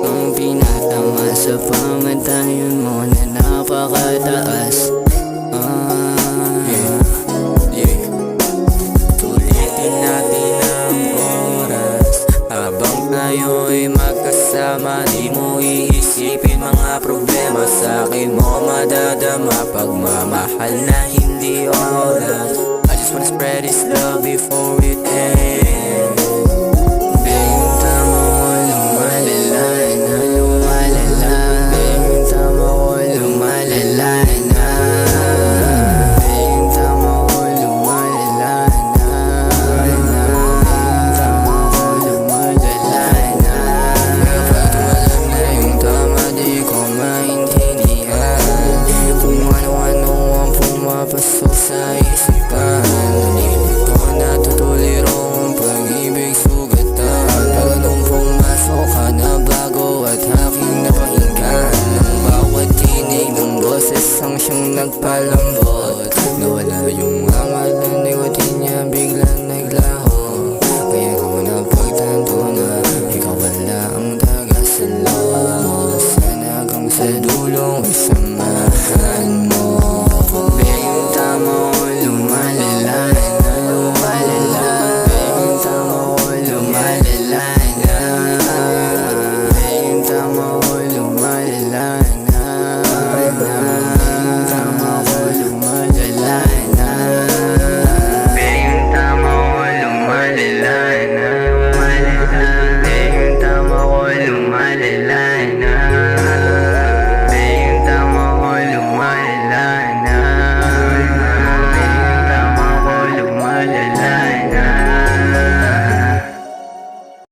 Ang pinatama sa pamatayan mo na napakataas. Sulitin natin ang oras habang tayo'y magkasama. Di mo iisipin mga problema, sa akin mo madadama. Pagmamahal na hindi oras, I just wanna spread this love before it ends.